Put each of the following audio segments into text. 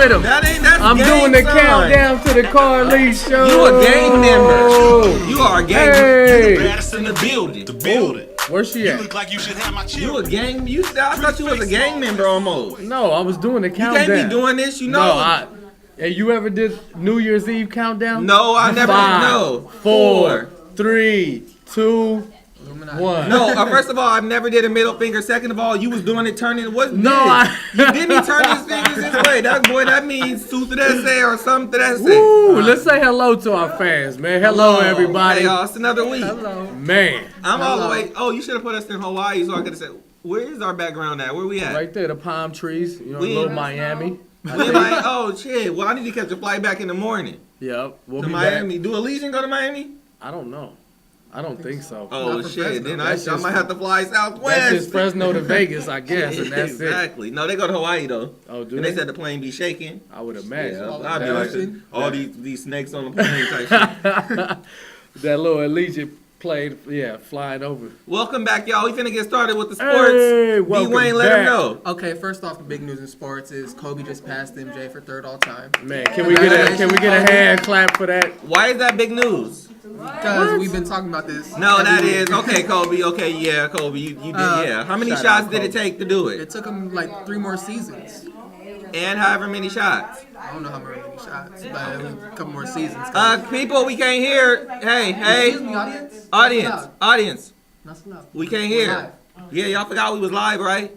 I'm doing the countdown to the Carlese Show. You a gang member. You are a gang member. Hey. You the baddest in the building. The building. Where's she You at? look like you should have my You children. a gang? I thought you was a gang member almost. No, I was doing the You countdown. can't be doing this, you know. No, hey, you ever did New Year's Eve countdown? No, I never. 5, No. 4, 3, 2, 1. No, first of all, I never did a middle finger. Second of all, you was doing it turning. What? No, you didn't turn his fingers this way. That means su say or something that say. Woo, let's say hello to our fans, man. Hello, everybody. Hey, y'all, it's another week. Hello. Man. I'm all the way. Oh, you should have put us in Hawaii so I could have said, where is our background at? Where we at? Right there, the palm trees. You know, We- little Miami. Oh, shit. Well, I need to catch a flight back in the morning. Yep, we'll To be Miami. back. Do Allegiant go to Miami? I don't know. I don't think so. Oh, Not for shit. Fresno. Then That's I just- might have to fly Southwest. That's just Fresno to Vegas, I guess, and that's it. Exactly. No, they go to Hawaii, though. Oh, do And they? they said the plane be shaking. I would imagine. Yeah, all I'd be that like, action. all these snakes on the plane type shit. That little Allegiant played, flying over. Welcome back, y'all. We finna get started with the sports. Hey, D. welcome Wayne, let him back. know. Okay, first off, the big news in sports is Kobe just passed MJ for third all time. Man, can we get a hand clap for that? Why is that big news? Because we've been talking about this. No, every that week. is. Okay, Kobe. Okay, yeah, Kobe. You did, yeah. How many shout shots out, did it Kobe. take to do It it? took him like 3 more seasons. And however many shots? I don't know how many shots, but it was a couple more seasons. People, we can't hear. Hey, Excuse me, audience. audience. Not so loud. We can't We're hear. live. Yeah, y'all forgot we was live, right?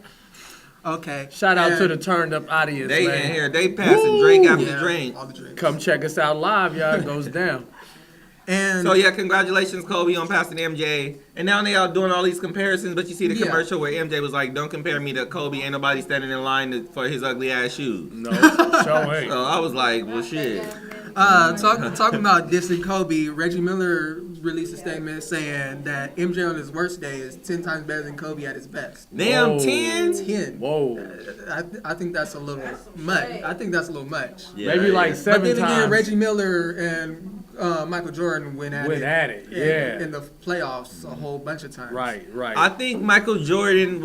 Okay. Shout out to And- the turned up audience, They man. in here. They passing drink after Yeah, drink. all the drinks. Come check us out live, y'all. It goes down. And So yeah, congratulations, Kobe, on passing MJ. And now they all doing all these comparisons, but you see the Yeah. commercial where MJ was like, "Don't compare me to Kobe. Ain't nobody standing in line for his ugly ass shoes." No, show ain't. So I was like, "Well, shit." talking about dissing Kobe, Reggie Miller released a statement saying that MJ on his worst day is 10 times better than Kobe at his best. Damn, Whoa. 10. 10. Whoa. I think that's a little much. Maybe Like yeah. 7 But then times. again, Reggie Miller and Michael Jordan went at it. Yeah. In the playoffs a whole bunch of times. Right. I think Michael Jordan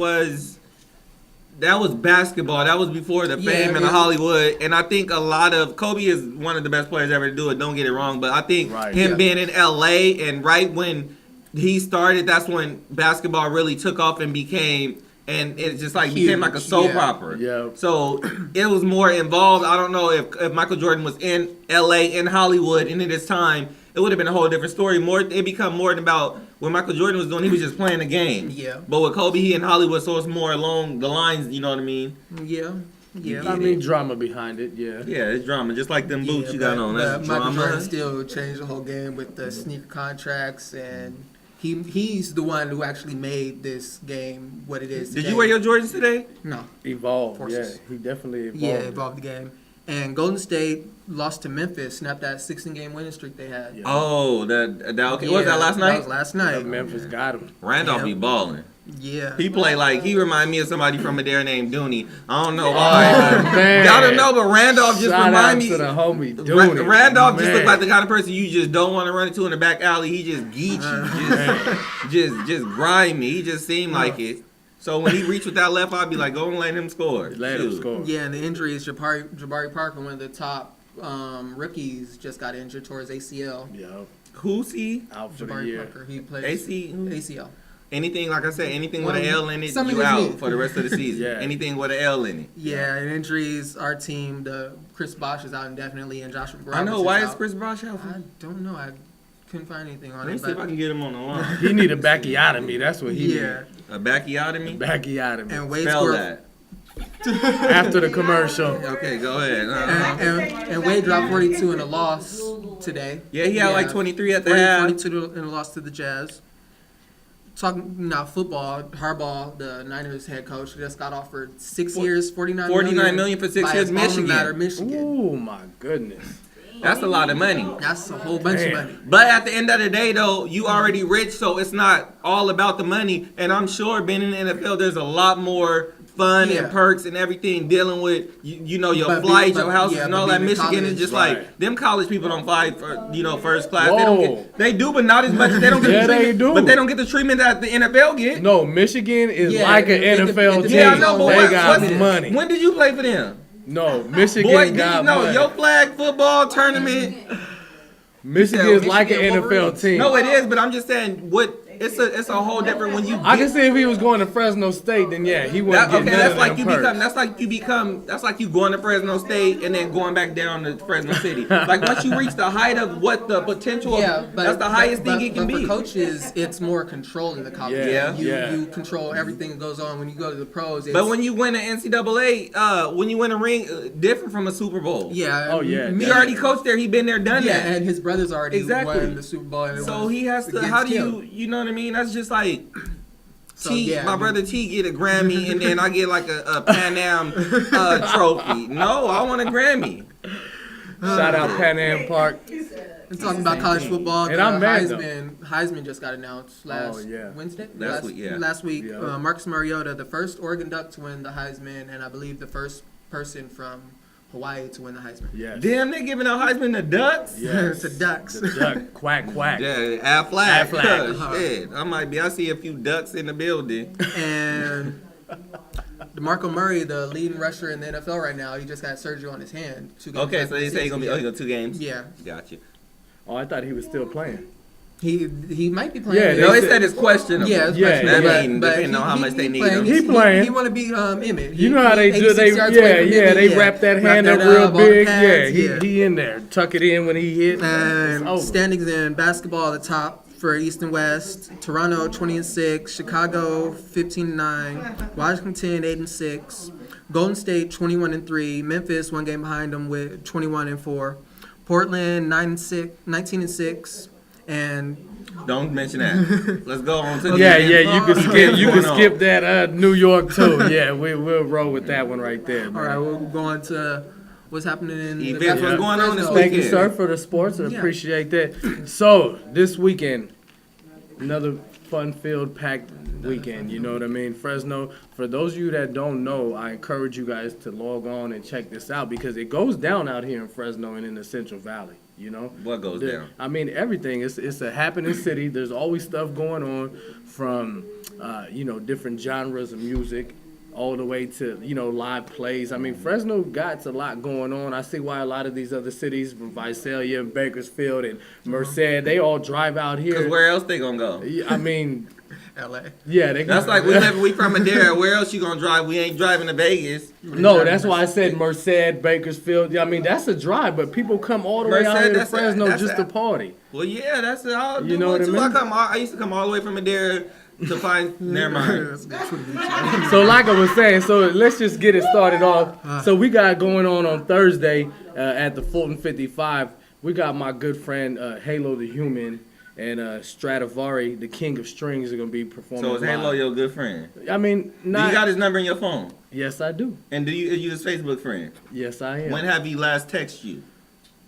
that was basketball. That was before the Yeah, fame and the yeah. Hollywood. And I think a lot of Kobe is one of the best players ever to do it. Don't get it wrong, but I think Right. him Yeah. being in LA and right when he started, that's when basketball really took off and became became like a Huge, soap yeah. opera. Yeah. So it was more involved. I don't know if Michael Jordan was in LA, in Hollywood, and in his time, it would have been a whole different story. It become more than about what Michael Jordan was doing. He was just playing a game. Yeah. But with Kobe, he in Hollywood, so it's more along the lines. You know what I mean? Yeah. I mean, drama behind it. Yeah. Yeah, it's drama, just like them boots you got on. That's Michael drama. Jordan still changed the whole game with the sneaker contracts, and he's the one who actually made this game what it is today. Did you wear your Jordans today? No. Evolved. Forces. Yeah. He definitely evolved. Yeah, evolved the game. And Golden State lost to Memphis, snapped that 16-game winning streak they had. Yeah. Oh, that okay. What was that last That night? was last Yeah, night. Memphis got him. Randolph Yeah. be balling. Yeah. He play like he remind me of somebody from a dare named Dooney. I don't know why. but man. y'all don't know, but Randolph just Shout remind out me. to the homie Dooney. Randolph just Man. look like the kind of person you just don't want to run into in the back alley. He just geet you, just grimy. He just seemed like it. So when he reached with that left, I'd be like, go and let him score. Let him Shoot. score. Yeah, and the injuries, Jabari Parker, one of the top rookies, just got injured towards ACL. Yeah. Who's he? Out for the Jabari year. Parker, he plays AC? ACL. Anything, like I said, anything with an Well, L in it, something you is out needed. for the rest of the season. Yeah. Anything with an L in it. Yeah, and injuries, our team, the Chris Bosh is out indefinitely, and Joshua Brown. I know. Why is Chris Bosh out? I don't know. I couldn't find anything on Let me it. see if I can get him on the line. He need a backiotomy. That's what he Yeah, A backiotomy? need. Backiotomy. and Wade Spell scored. that. After the commercial. Okay, go ahead. And Wade dropped 42 in a loss today. Yeah, he had like 23 at the 40, half. 42 in a loss to the Jazz. Talking now football, Harbaugh, the Niners head coach, just got offered 6 years, $49 million for 6 by years, his alma Michigan. mater, Michigan. Oh my goodness. That's a lot of money. That's a whole bunch Damn. of money. But at the end of the day, though, you already rich, so it's not all about the money. And I'm sure being in the NFL, there's a lot more fun Yeah. and perks and everything dealing with you know your But flights, being- your houses, yeah, and but all that. being in Michigan is college, just right. like them college people don't fly for first class. Whoa. They do, but not as much. They don't get Yeah, the they treatment, do. but they don't get the treatment that the NFL get. No, Michigan is Yeah, like an it- NFL it- team. Yeah, I know, but they what- got what's- money. When did you play for them? No, Michigan Boy, got money. your flag football tournament. Michigan is like an Michigan NFL Wolverines. team. No, it is, but I'm just saying, it's a whole different when you. I can see if he was going to Fresno State, then yeah, he wouldn't get none that's of like them you perks. that's like you going to Fresno State and then going back down to Fresno City. Like once you reach the height of what the potential of, that's the highest thing it can be. For coaches, it's more control in the college. Yeah, You control everything that goes on. When you go to the pros, But when you win an NCAA, when you win a ring, different from a Super Bowl. yeah, Oh, yeah. He already coached there. He been there, done yeah, that. and his brothers already Exactly. won the Super Bowl. And it So was he has to. against How do him. you know what I mean? That's just like. So, T, yeah, my brother T get a Grammy and then I get like a Pan Am trophy. No, I want a Grammy. Shout out Pan Am Park. And talking about college football, And the I'm mad, Heisman just got announced last yeah. Wednesday. Last week, yeah. Last week, Yeah. Marcus Mariota, the first Oregon Duck to win the Heisman, and I believe the first person from Hawaii to win the Heisman. Yes. Damn, they giving out Heisman to Ducks? Yes. To Ducks. The duck. Quack, quack. Yeah, Aflac. Aflac. Shit, I see a few ducks in the building. And DeMarco Murray, the leading rusher in the NFL right now, he just got surgery on his hand. 2 games Okay, after so they the say he's gonna be season. 2 games. Yeah, Gotcha. Oh, I thought he was still playing. he might be playing. Yeah, No, they said- said it's questionable. Yeah, it's Yeah, questionable, I mean, but depending on how much they need him. He playing. He want to be Emmett. You know how they do? They 86 yards away from Emmett, they wrap that hand Wrap up that real up, all the big. pads, Yeah, he in there. Tuck it in when he hit. It's And over. standings in basketball at the top for East and West. Toronto 20-6, Chicago 15-9, Washington 8-6, Golden State 21-3, Memphis 1 game behind them with 21-4, Portland 19-6, and Don't mention that. Let's go on to the Yeah, you can skip. You can Going on. skip that New York too. Yeah, we'll roll with that one right there. all Man. right, we'll go on to what's happening in the Events, what's going on this Fresno. Thank you, weekend. sir, for the sports. I Yeah. appreciate that. So this weekend, another fun-filled, packed weekend. You know what I mean? Fresno. For those of you that don't know, I encourage you guys to log on and check this out because it goes down out here in Fresno and in the Central Valley. You know What goes down? I mean, everything. It's a happening city. There's always stuff going on from different genres of music. All the way to, live plays. I mean, Fresno got a lot going on. I see why a lot of these other cities, from Visalia and Bakersfield and Merced, they all drive out Because here. where else they gonna go? I mean, LA. yeah, they. That's like we from Madera. Where else you gonna drive? We ain't driving to Vegas. No, that's why I said Merced, Bakersfield. I mean, that's a drive, but people come all the way out Merced, here to that's a- Fresno that's just a- to party. Well, yeah, that's how You know what I mean? I used to come all the way from Madera to find. Never mind. So like I was saying, so let's just get it started off. So we got going on Thursday at the Fulton 55. We got my good friend Halo the Human and Stradivari, the King of Strings, are gonna be performing. So is Halo live. your good friend? I mean, Do not. you got his number in your phone? Yes, I do. And do you his Facebook friend? Yes, I am. When have he last texted you?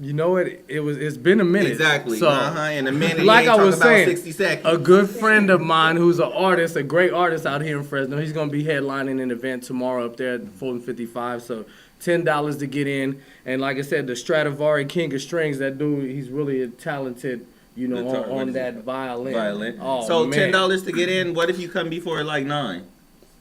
You know what? It's been a minute. Exactly. So, In a minute, like he I ain't was talking about saying, 60 seconds. a good friend of mine who's an artist, a great artist out here in Fresno. He's gonna be headlining an event tomorrow up there at Fulton 55. So $10 to get in. And like I said, the Stradivari King of Strings, that dude, he's really a talented, Guitar, what on is that violin. Violin. Oh, So man. $10 to get in. What if you come before like 9?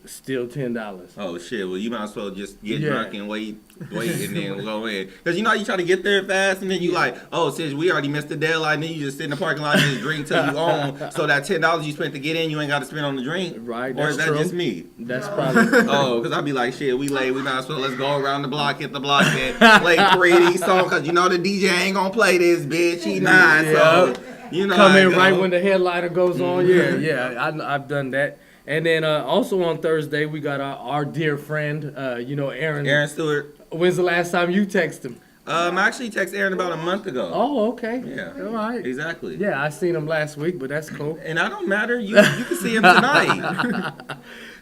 Still $10. Oh shit! Well, you might as well just get Yeah. drunk and wait, and then go in. Because you know how you try to get there fast, and then you like, oh, since we already missed the deadline, then you just sit in the parking lot and just drink till you own. So that $10 you spent to get in, you ain't got to spend on the drink. Right, Or is that's that true. just me? That's probably. Oh, because I'd be like, shit, we late. We might as well let's go around the block, hit the block, and play 3D song. Because you know the DJ ain't gonna play this, bitch. He not. So you know Come how it in right go. when the headliner goes on. Yeah, I've done that. And then also on Thursday, we got our dear friend, Aaron. Aaron Stewart. When's the last time you texted him? I actually texted Aaron about a month ago. Oh, okay. Yeah. All right. Exactly. Yeah, I seen him last week, but that's cool. And I don't matter. You can see him tonight.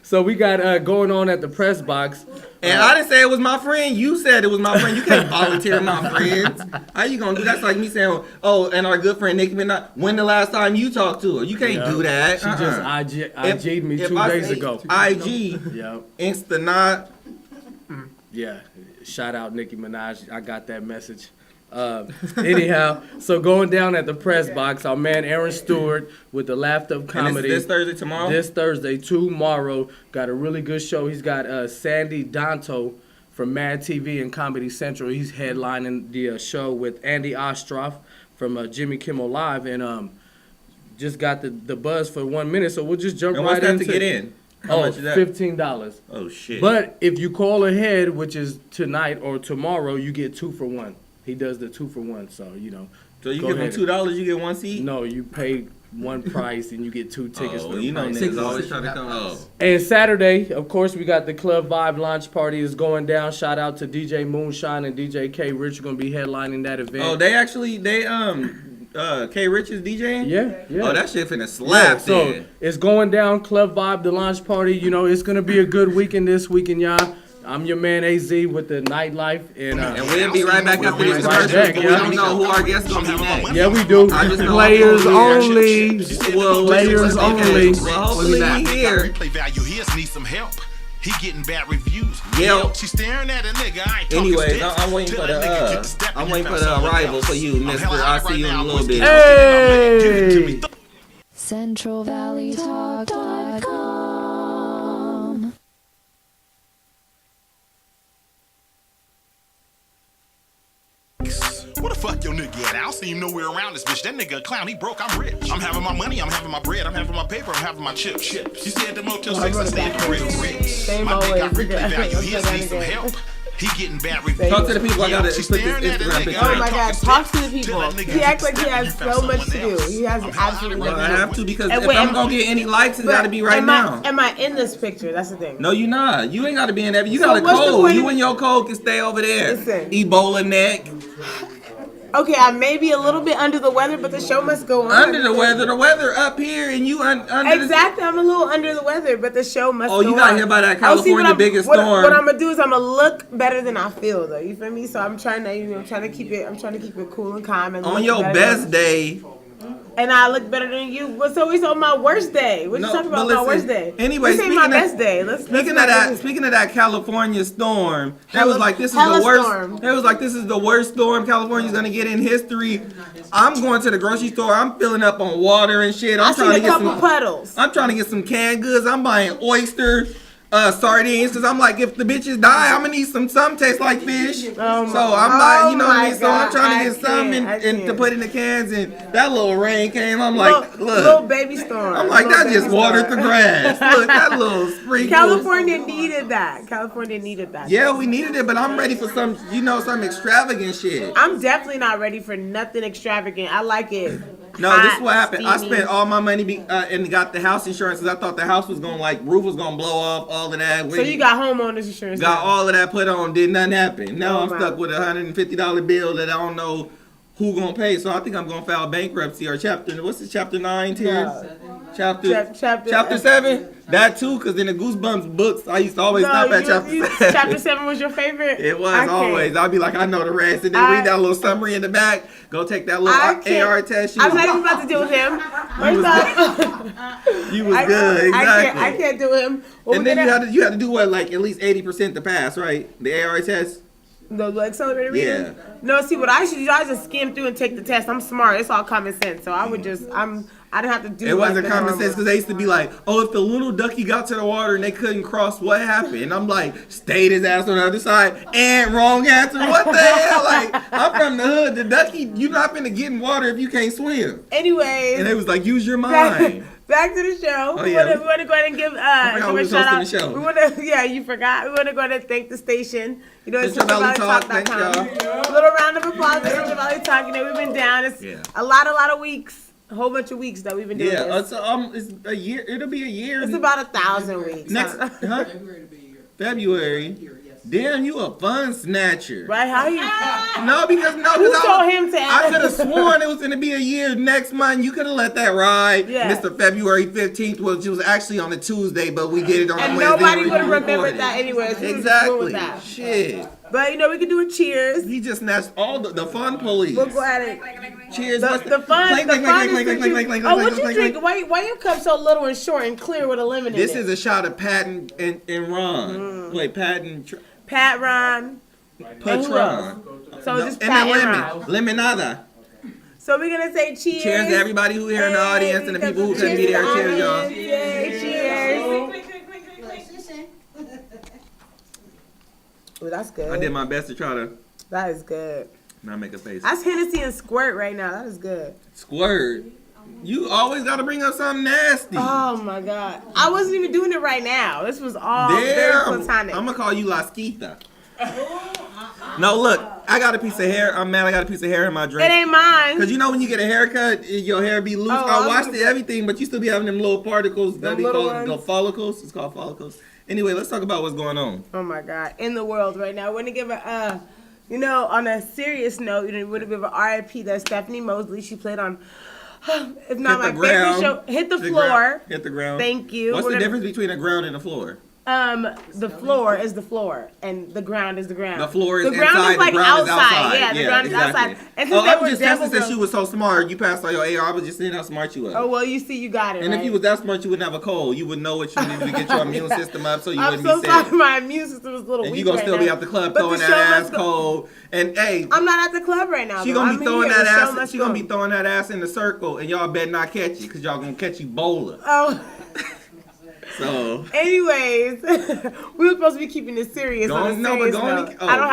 So we got going on at the press box. And I didn't say it was my friend. You said it was my friend. You can't volunteer my friends. How you gonna do that? That's like me saying, oh, and our good friend Nicki Minaj. When the last time you talked to her? You can't do that. She just IG'd me If 2 I days say ago. IG, Yep. Insta not. Yeah. Shout out Nicki Minaj. I got that message. Anyhow, so going down at the press box, our man Aaron Stewart with the Laughed Up And Comedy. this Thursday tomorrow. This Thursday, tomorrow, got a really good show. He's got Sandy Danto from Mad TV and Comedy Central. He's headlining the show with Andy Ostroff from Jimmy Kimmel Live, and just got the buzz for 1 minute. So we'll just jump And right what's that into to get in? How much is that? $15. Oh shit. But if you call ahead, which is tonight or tomorrow, you get 2 for 1. He does the 2 for 1, so you know. So you go give them ahead. $2, you get 1 seat? No, you pay one price and you get 2 tickets for the you know price. niggas always trying to come. Oh. And Saturday, of course, we got the Club Vibe launch party is going down. Shout out to DJ Moonshine and DJ K Rich are gonna be headlining that event. Oh, they K Rich is DJing? Yeah. Oh, that shit finna slap so then. it's going down. Club Vibe, the launch party. You know, it's gonna be a good weekend this weekend, y'all. I'm your man AZ with the nightlife, and we'll be right back after these commercials. back, But yeah. we don't know who our guests gonna be next. yeah, we do. I just know Players I'm only. Well, Players only. Well, hopefully we here. Replay value here needs some help. He getting bad reviews. Yep. She's staring at a nigga. I ain't talking Anyways, stiff. I'm waiting for Tell that nigga get step I'm and waiting you for found the someone arrival else. for you, I'm Mister. hella I'll high see right you in now, a little boys. bit. Hey. CentralValleyTalk.com. Where the fuck your nigga at? I don't see him nowhere around this bitch. That nigga a clown. He broke. I'm rich. I'm having my money. I'm having my bread. I'm having my paper. I'm having my chips. You said the Motel 6. I said the real rich. Same My nigga got always. replay value. He Okay, needs some okay. help. He getting bad reviews. Talk to the people. I gotta She's put this staring at a Instagram nigga. picture. I Oh ain't my God, talking talk stiff. to the people. Tell that nigga He acts like get he has step so and you much found to do. someone He has else. I'm hella absolutely high Well, right I nothing. now, have to because And if wait, I'm gonna get any likes, it's gotta be right am now. Am I in this picture? That's the thing. No, you not. You ain't gotta be in that. You So got a what's the cold. point You of- and your cold can stay over there. Listen. Ebola neck. Okay, I may be a little bit under the weather, but the show must go on. Under the weather up here, and you under Exactly, I'm a little under the weather, but the show must Oh, go you got on. hit by that Oh, see, California biggest what storm. I'm gonna do is I'm gonna look better than I feel, though. You feel me? So I'm trying to keep it cool and calm. And On look your better best than- day. And I look better than you. What's always on my worst day? What you No, talking but about my listen, worst day? anyway, this ain't my best day. Speaking of that California storm, that was like this is Hella the worst. storm. It was like this is the worst storm California's gonna get in history. I'm going to the grocery store. I'm filling up on water and shit. I I'm seen trying to a get couple some. puddles. I'm trying to get some canned goods. I'm buying oyster, sardines, because I'm like, if the bitches die, I'm gonna need some taste like fish. Oh my- So I'm like, you know what I oh mean? my So I'm God, trying I to get some can't, I and to can't. put in the cans, and that little rain came. I'm like, little look. baby storm. I'm like, Little that just baby watered storm. the grass. Look, that little sprinkle. California needed that. California needed that. Yeah, we needed it, but I'm ready for some extravagant shit. I'm definitely not ready for nothing extravagant. I like it. No, this is hot, what happened. I steamy. spent all my money and got the house insurance because I thought the house was gonna roof was gonna blow off, all of that. So you got homeowners insurance. got now. all of that put on, did nothing happen. Now Oh, I'm my. stuck with a $150 bill that I don't know who gonna pay. So I think I'm gonna file bankruptcy or chapter 9 tier? Chapter 7? That too, because in the Goosebumps books, I used to always stop at chapter 7. Chapter 7 was your favorite? It was I can't. always. I'd be like, I know the rest. And then read that little summary in the back. Go take that little I can't- AR test. I'm not even about to deal with him. First off, You was good, exactly. I can't do him. Well, And then you had to do what, like at least 80% to pass, right? The AR test. the accelerated reading? Yeah. No, see what I should do, I just skim through and take the test. I'm smart. It's all common sense. So I would just, I don't have to do It wasn't the common normal. sense because they used to be like, oh, if the little ducky got to the water and they couldn't cross, what happened? And I'm like, stayed his ass on the other side. And wrong answer. What the hell? Like, I'm from the hood. The ducky, you're not finna get in water if you can't swim. Anyways. And they was like, use your mind. Back to the show. Oh, We yeah. want to go ahead and give forgot give we a was shout out. hosting the show. We want to, yeah, you forgot. We want to go ahead and thank the station. You know, it's Central Valley Talk, thanks, CentralValleyTalk.com. A little round of applause for Central Valley Talk. You know, we've been down. It's a lot of weeks, a whole bunch of weeks that we've been doing this. It's a year. It'll be a year. It's about 1,000 weeks. Next, huh? February. Damn, you a fun snatcher. Right? How you? No, because Who told him to I ask? could have sworn it was going to be a year next month. You could have let that ride. Yeah. Mr. February 15th, which was actually on a Tuesday, but we did it on a And Wednesday. nobody when would have we remembered recorded. that anyways. We would've just Exactly. went with that. Shit. But you know, we could do a cheers. He just snatched all the fun police. We'll go ahead and Cheers. the fun. Clink, The fun clink, is clink, that clink, you. clink, clink, clink, Oh, what clink, you clink, drink? clink. Why your cup so little and short and clear with a lemon This in it? is a shot of Patton and Ron. Wait, Patton. Pat Ron. Patron. So No, just and Pat then and lemon. Ron. Lemonada. So we're gonna say cheers. Cheers to everybody who here in the audience and the people who couldn't be there. Cheers, y'all. Yay, cheers. Ooh, that's good. I did my best to try to That is good. not make a face. That's Hennessy and Squirt right now. That is good. Squirt. You always got to bring up something nasty. Oh my God. I wasn't even doing it right now. This was all very Damn. platonic. I'm going to call you La Squita. No, look, I got a piece of hair. I'm mad I got a piece of hair in my drink. It ain't mine. Because you know when you get a haircut, your hair be loose. I washed it, everything, but you still be having them little particles. That they call them follicles. It's called follicles. Anyway, let's talk about what's going on. Oh my God. In the world right now. We're going to give a, on a serious note, we're going to give an RIP to Stephanie Mosley. She played on, if not my favorite show, Hit the Floor. Hit the ground. Thank you. What's the difference between a ground and a floor? The floor is the floor, and the ground is the ground. The floor is the ground inside, is like the ground outside. is outside. Yeah, the ground exactly. is outside. And since I they was were just testing devil since you was so smart. You passed all your AR. I was just seeing how smart you were. Oh, well, you see, you got it, And right? if you was that smart, you wouldn't have a cold. You would know what you needed to get your immune system up so you I'm wouldn't so be sick. sorry, my immune system is a little And weak you gonna right still now. be at the club But throwing the that show ass must go- cold. And hey, I'm not at the club right now. she though. gonna I'm be throwing here. that The show ass. must She go. gonna be throwing that ass in the circle, and y'all better not catch it, cause y'all gonna catch Ebola. Oh. So. Anyways, we were supposed to be keeping this serious. I don't have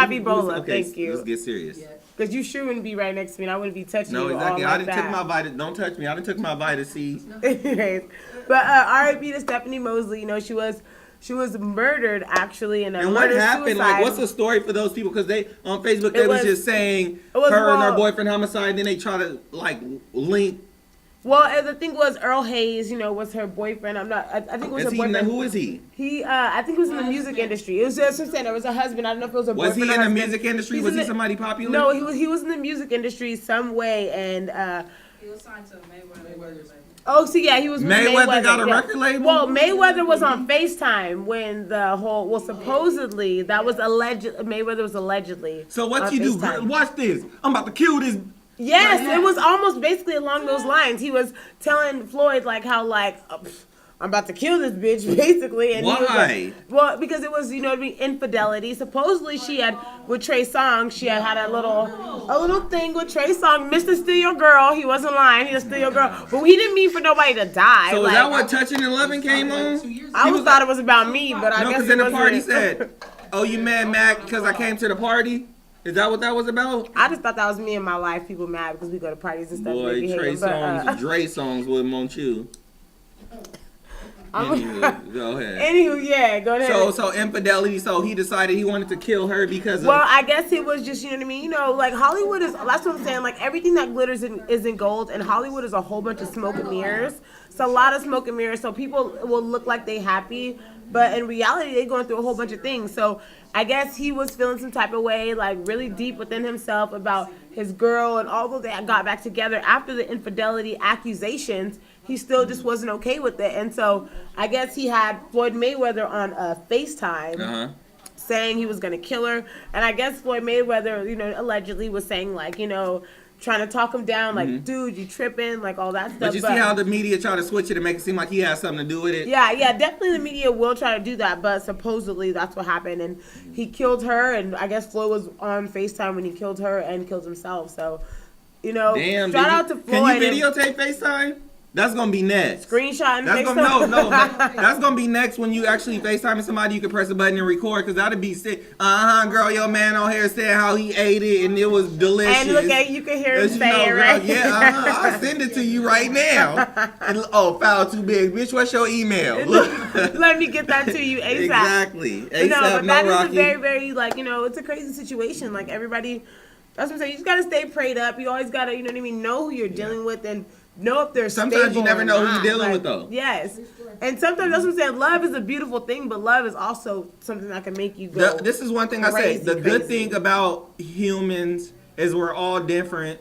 Ebola. Okay, thank you. Let's get serious. Because you sure wouldn't be right next to me, and I wouldn't be touching you. No, exactly. All I like didn't that. take my vitamin. Don't touch me. I didn't took my vitamin C. Anyways, but R.I.P. to Stephanie Mosley. She was murdered actually in a And what murder happened? suicide. Like, what's the story for those people? Because they on Facebook they was just saying was her and her wrong. boyfriend homicide. And then they try to like link. Well, the thing was Earl Hayes, was her boyfriend. I think it was her boyfriend. Who is he? I think he was in the music industry. It was just I'm saying there was a husband. I don't know if it was a boyfriend. Was he or in the husband. music industry? Was he somebody popular? No, he was in the music industry some way, and he was signed to Mayweather's. oh, see, yeah, he was with Mayweather got a record label? Well, Mayweather was on FaceTime when supposedly, that was Mayweather was allegedly So what on you do? FaceTime. Watch this. I'm about to kill this. Yes, it was almost basically along those lines. He was telling Floyd how I'm about to kill this bitch basically, and Why? he was like, well, because it was infidelity. Supposedly she had with Trey Songz, she had a little thing with Trey Songz. Mr. Steal Your Girl, he wasn't lying. He just steal your girl, but he didn't mean for nobody to die. So is that what Touching and Loving came on? I thought it was about me, but I guess because it then the wasn't. party said, "Oh, you mad, Mac? Because I came to the party." Is that what that was about? I just thought that was me in my life. People mad because we go to parties and stuff. Boy, Trey Songz, Dre songs with him on you. Anywho, go ahead. Anywho, yeah, go ahead. So infidelity. So he decided he wanted to kill her because of. Well, I guess it was just, you know what I mean? Like Hollywood is, that's what I'm saying. Like everything that glitters isn't gold, and Hollywood is a whole bunch of smoke and mirrors. It's a lot of smoke and mirrors. So people will look like they happy, but in reality, they're going through a whole bunch of things. So I guess he was feeling some type of way, like really deep within himself about his girl, and although they got back together after the infidelity accusations, he still just wasn't okay with it. And so I guess he had Floyd Mayweather on FaceTime saying he was going to kill her. And I guess Floyd Mayweather, allegedly was saying trying to talk him down, like, dude, you tripping, like all that stuff. But you see how the media try to switch it and make it seem like he has something to do with it? Yeah, definitely the media will try to do that, but supposedly that's what happened. And he killed her, and I guess Floyd was on FaceTime when he killed her and killed himself. So, Damn, shout out to Floyd. Can you videotape FaceTime? That's gonna be next. Screenshot and that's FaceTime? No. That's gonna be next when you actually FaceTime somebody. You can press a button and record, because that'd be sick. Girl, your man on here said how he ate it and it was delicious. And look at you can hear him say it, right? Yeah, I'll send it to you right now. And file too big, bitch. What's your email? Let me get that to you ASAP. Exactly. ASAP, but that is Rocky. a very, very it's a crazy situation. Like everybody, that's what I'm saying. You just gotta stay prayed up. You always gotta, know who you're dealing with and know if they're sometimes you never know who you're dealing with, though. Yes, and sometimes that's what I'm saying. Love is a beautiful thing, but love is also something that can make you go. This is one thing I say. The good thing about humans is we're all different,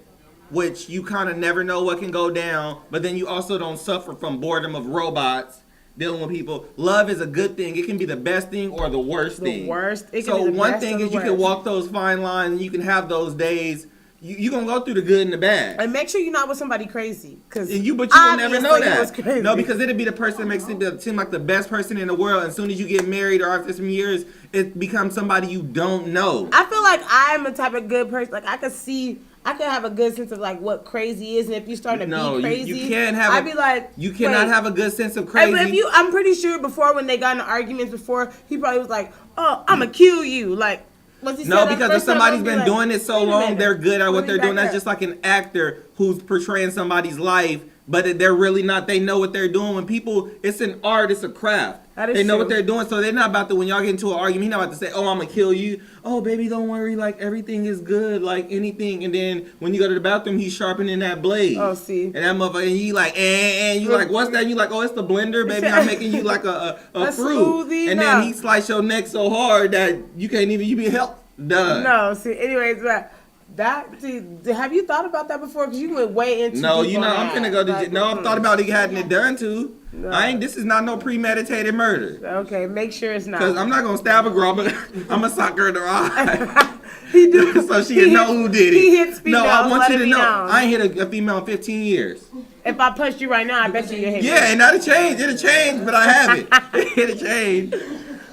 which you kind of never know what can go down. But then you also don't suffer from boredom of robots dealing with people. Love is a good thing. It can be the best thing or the worst thing. The worst. So one thing is you can walk those fine lines and you can have those days. You're going to go through the good and the bad. And make sure you're not with somebody crazy. But you will never know that. No, because it'll be the person that makes it seem like the best person in the world. And as soon as you get married or after some years, it becomes somebody you don't know. I feel like I'm a type of good person. Like I can have a good sense of like what crazy is. And if you start to be crazy, you can't have. I'd be like, you cannot have a good sense of crazy. But I'm pretty sure before when they got into arguments before, he probably was like, oh, I'm going to kill you. Like, No, because if somebody's been doing it so long, they're good at what they're doing. That's just like an actor who's portraying somebody's life, but they're really not. They know what they're doing. When people, it's an art, it's a craft. They know what they're doing, so they're not about to, when y'all get into an argument, he's not about to say, oh, I'm going to kill you. Oh, baby, don't worry, like, everything is good, like, anything. And then when you go to the bathroom, he's sharpening that blade. Oh, see. And that motherfucker, and you like, and you like, what's that? And you like, oh, it's the blender, baby. I'm making you like a fruit. Smoothie, and then he slice your neck so hard that you can't even, you be helped. Done. No, see, anyways, but have you thought about that before? Because you went way into No, you know, I'm finna go to no, I've thought about it having it done too. No. This is not no premeditated murder. Okay, make sure it's not. Because I'm not gonna stab a girl, but I'm gonna sock her in the eye. He do. So she know who did it. He hits females. No, I want you to know. I ain't hit a female in 15 years. If I punched you right now, I bet you'll hit me. Yeah, and that'll change. It'll change, but I haven't. It'll change.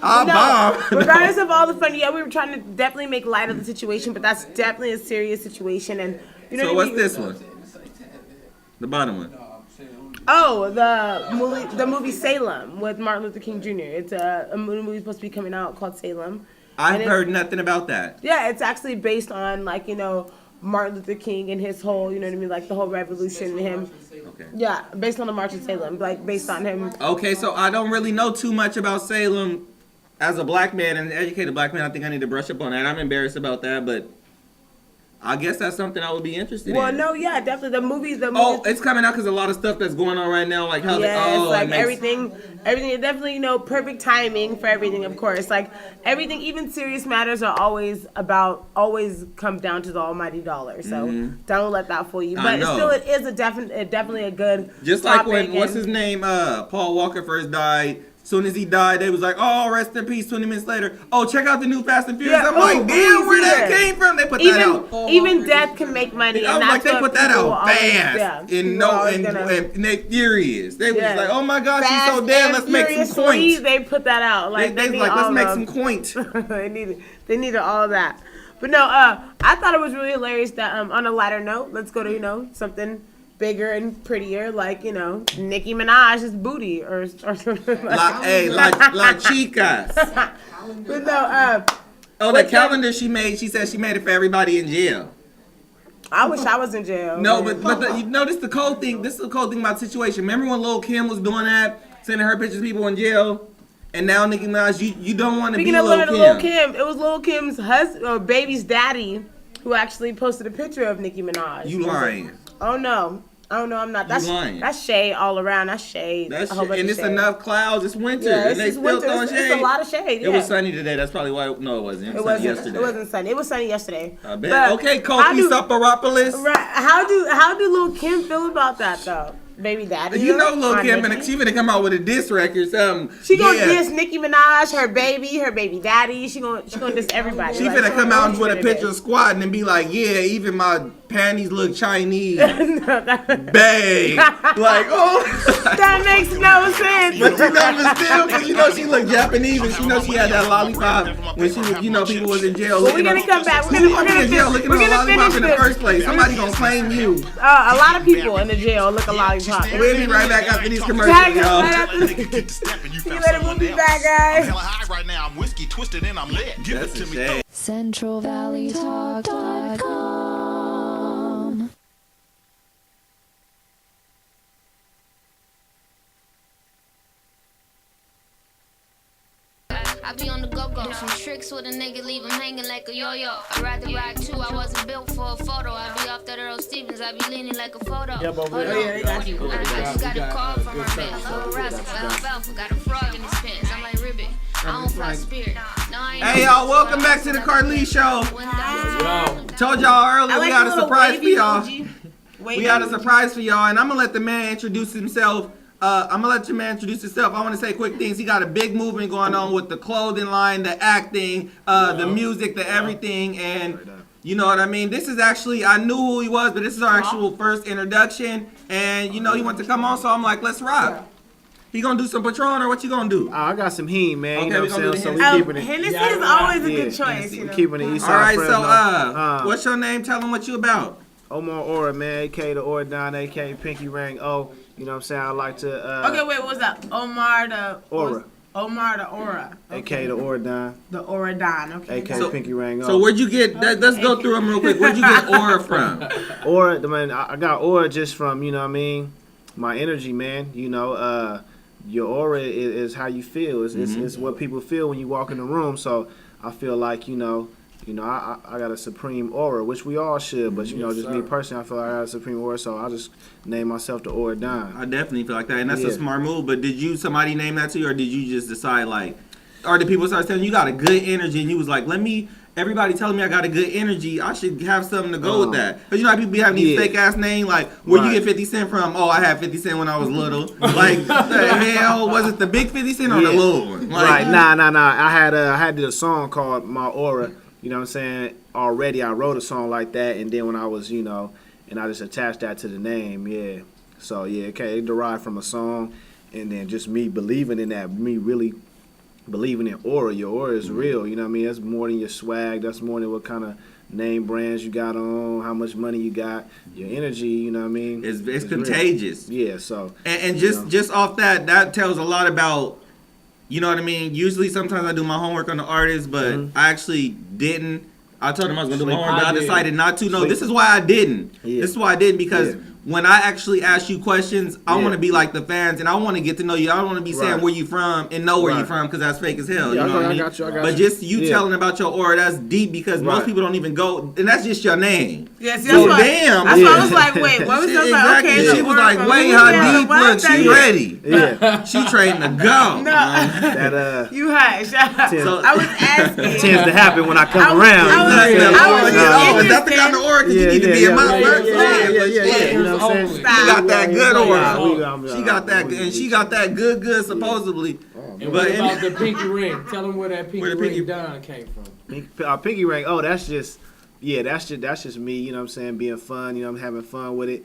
I'll bomb. Regardless of all the fun, we were trying to definitely make light of the situation, but that's definitely a serious situation. And you know. So what's this one? The bottom one. Oh, the movie Salem with Martin Luther King Jr. It's a movie supposed to be coming out called Salem. I've heard nothing about that. Yeah, it's actually based on Martin Luther King and his whole, like the whole revolution and him. Okay. Yeah, based on the March of Salem, like based on him. Okay, so I don't really know too much about Salem. As a black man and an educated black man, I think I need to brush up on that. I'm embarrassed about that, but I guess that's something I would be interested in. Well, no, yeah, definitely. The movie. Oh, it's coming out because a lot of stuff that's going on right now, like how everything, definitely, perfect timing for everything, of course. Like everything, even serious matters are always come down to the almighty dollar. So don't let that fool you. But it is definitely a good. Just like when what's his name, Paul Walker first died. Soon as he died, they was like, "Oh, rest in peace." 20 minutes later, "Oh, check out the new Fast and Furious." I'm like, "Damn, where that came from?" They put that out. Even death can make money. I was like, they put that out fast. And they furious. They was like, "Oh my gosh, she's so dead. Let's make some coins." They put that out. Like they like, let's make some coins. They needed all of that. But no, I thought it was really hilarious that on a lighter note, let's go to something bigger and prettier, like Nicki Minaj's booty or something. La chicas. But no, the calendar she made. She said she made it for everybody in jail. I wish I was in jail. No, but this is the cold thing. This is the cold thing about the situation. Remember when Lil' Kim was doing that, sending her pictures of people in jail, and now Nicki Minaj, you don't want to be Lil' Kim. It was Lil' Kim's husband or baby's daddy who actually posted a picture of Nicki Minaj. You lying? Oh no, I'm not. That's lying. That's shade all around. That's shade. And it's enough clouds. It's winter. Yeah, and they still throwing shade. It's a lot of shade. Yeah. It was sunny today. That's probably why. No, it wasn't. It wasn't yesterday. It wasn't sunny. It was sunny yesterday. I bet. Okay, Kofi Saparopoulos. Right. How do Lil' Kim feel about that though? Baby daddy. You know Lil' Kim, she finna come out with a diss record. She gonna diss Nicki Minaj, her baby daddy. She gonna diss everybody. She finna come out with a picture of squatting and be like, yeah, even my panties look Chinese. Babe. Like, that makes no sense. But still, she looked Japanese and she knows she had that lollipop when she was, people was in jail. Well, we're gonna come back. We're gonna in jail looking at a lollipop in the first place. Somebody gonna claim you. A lot of people in the jail look a lollipop. We'll be right back after these commercials, y'all. You better we'll be back, guys. I'm hella high right now. I'm whiskey twisted and I'm lit. Give it to me. CentralValleyTalk.com. I be on the go-go. Some tricks with a nigga, leave him hanging like a yo-yo. I'd rather ride too, I wasn't built for a photo. I be off that Earl Stevens, I be leaning like a photo. Yeah, but I just got a call from her man. Hello, Rascal, Alfalfa, got a frog in his pants. I'm like, Ribbit, I don't fly spirit. No, I ain't hey, y'all, welcome back to the Carlese Show. Told y'all earlier we got a surprise for y'all. We got a surprise for y'all, and I'm going to let the man introduce himself. I want to say quick things. He got a big movement going on with the clothing line, the acting, the music, the everything, and you know what I mean? This is actually, I knew who he was, but this is our actual first introduction, and he wanted to come on, so I'm like, let's rock. He gonna do some Patron, or what you gonna do? I got some Heme, man. Okay, you know what I'm saying? So we keeping it. Hennessy is always a good choice. We keeping it East All right, Fresno. so what's your name? Tell them what you about. Omar Aura, man, a.k.a. the Aura Don, a.k.a. Pinky Ring O. You know what I'm saying? I like to... okay, wait, what was that? Omar the... Aura. Omar the Aura. A.K. the Aura Don. The Aura Don. Okay. A.K. Pinky Ring Off. So where'd you get that? Let's go through them real quick. Where'd you get Aura from? Aura, man, I got aura just from, you know what I mean, my energy, man. You know, your aura is how you feel. It's what people feel when you walk in the room. So I feel like, you know, I got a supreme aura, which we all should. But, you know, just me personally, I feel like I got a supreme aura. So I just name myself the Aura Don. I definitely feel like that. And that's a smart move. But did somebody name that to you, or did you just decide, like, or did people start telling you got a good energy and you was like, everybody telling me I got a good energy, I should have something to go with that. Because you know how people be having these fake ass names, like, where you get 50 Cent from? Oh, I had 50 Cent when I was little. Like, the hell? Was it the big 50 Cent or the little one? Like, Nah. I had did a song called My Aura, you know what I'm saying? Already I wrote a song like that, and then when I was, you know, and I just attached that to the name, So, okay, it derived from a song, and then just me believing in that, me really believing in aura. Your aura is real, you know what I mean? That's more than your swag. That's more than what kind of name brands you got on, how much money you got. Your energy, you know what I mean? It's contagious. Real. Yeah, so. And just off that tells a lot about, you know what I mean? Usually sometimes I do my homework on the artist, but I actually didn't. I told him I was going to do my homework, but I decided not to. No, this is why I didn't. Yeah. This is why I didn't, because when I actually ask you questions, I want to be like the fans, and I want to get to know you. I don't want to be saying where you from and know where you from, because that's fake as hell. Yeah, you know what I mean? got you. But just you telling about your aura, that's deep, because most people don't even go, and that's just your name. Yes, so damn. That's why I was like, wait, what was that? Exactly. Okay, she was like, wait, how deep? Look, she ready. Yeah. She trading to go. No. That you hush. So I was asking. Tends to happen when I come around. Is that the kind of aura you need to be in my life? Yeah. You know what I'm saying? She got that good aura. She got that, and she got that good supposedly. And what about the pinky ring? Tell them where that pinky ring Don came from. Pinky ring. Oh, that's just me. You know what I'm saying? Being fun. You know, I'm having fun with it.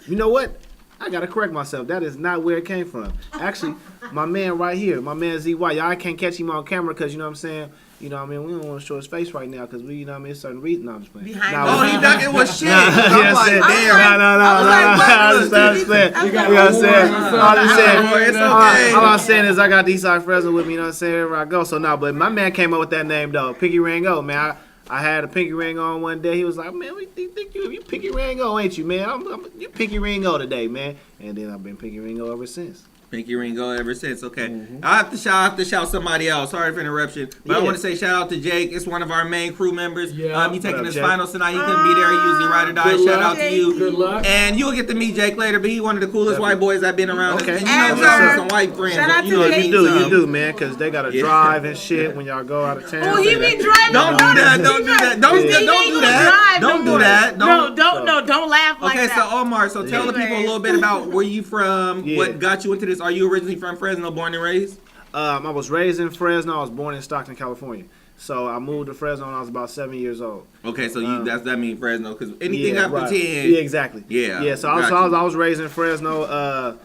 You know what? I gotta correct myself. That is not where it came from. Actually, my man right here, my man ZY. Y'all can't catch him on camera because you know what I'm saying. You know what I mean? We don't want to show his face right now because we, you know what I mean, certain reason. No, I'm just playing. He ducking with shit. I'm like, damn. No. I understand. You know what I'm saying? All I'm saying is I got Eastside Fresno with me, you know what I'm saying, wherever I go. So, no, but my man came up with that name, though. Pinky Ring O, man. I had a pinky ring on one day. He was like, man, we think you pinky ring O, ain't you, man? You pinky ring O today, man. And then I've been pinky ring O ever since. Pinky ring go ever since. Okay, I have to shout somebody else. Sorry for interruption, but I want to say shout out to Jake. It's one of our main crew members. Yeah. He taking his finals tonight. He couldn't be there. He usually ride or die. Shout out to you. Good luck. And you'll get to meet Jake later. But he's one of the coolest white boys I've been around. Okay. And you know, got some white friends. Shout out to you Jake. You do, man, because they got to drive and shit when y'all go out of town. Oh, he be driving. Don't do that. Don't do that. Don't do that. Don't do that. Don't laugh like that. Okay, so Omar, tell the people a little bit about where you from, what got you into this. Are you originally from Fresno, born and raised? I was raised in Fresno. I was born in Stockton, California. So I moved to Fresno when I was about 7 years old. Okay, so that means Fresno, because anything after 10. Yeah, exactly. Yeah. So I was raised in Fresno.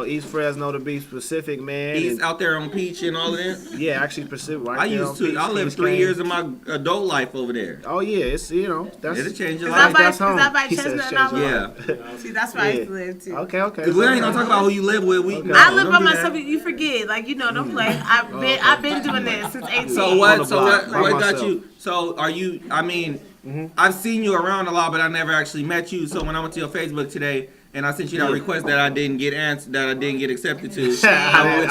East Fresno to be specific, man. East out there on Peach and all of that? Yeah, actually Pacific. Right I lived 3 years of my adult life over there. Oh yeah, it's It'll change your life. Is that by Chestnut? Yeah. See, that's where I used to live too. Okay. We ain't gonna talk about who you live with. I live by myself. You forget, don't play. I've been doing this since 18. So what got you? So are you? I mean, I've seen you around a lot, but I never actually met you. So when I went to your Facebook today, and I sent you that request that I didn't get answered, that I didn't get accepted to. I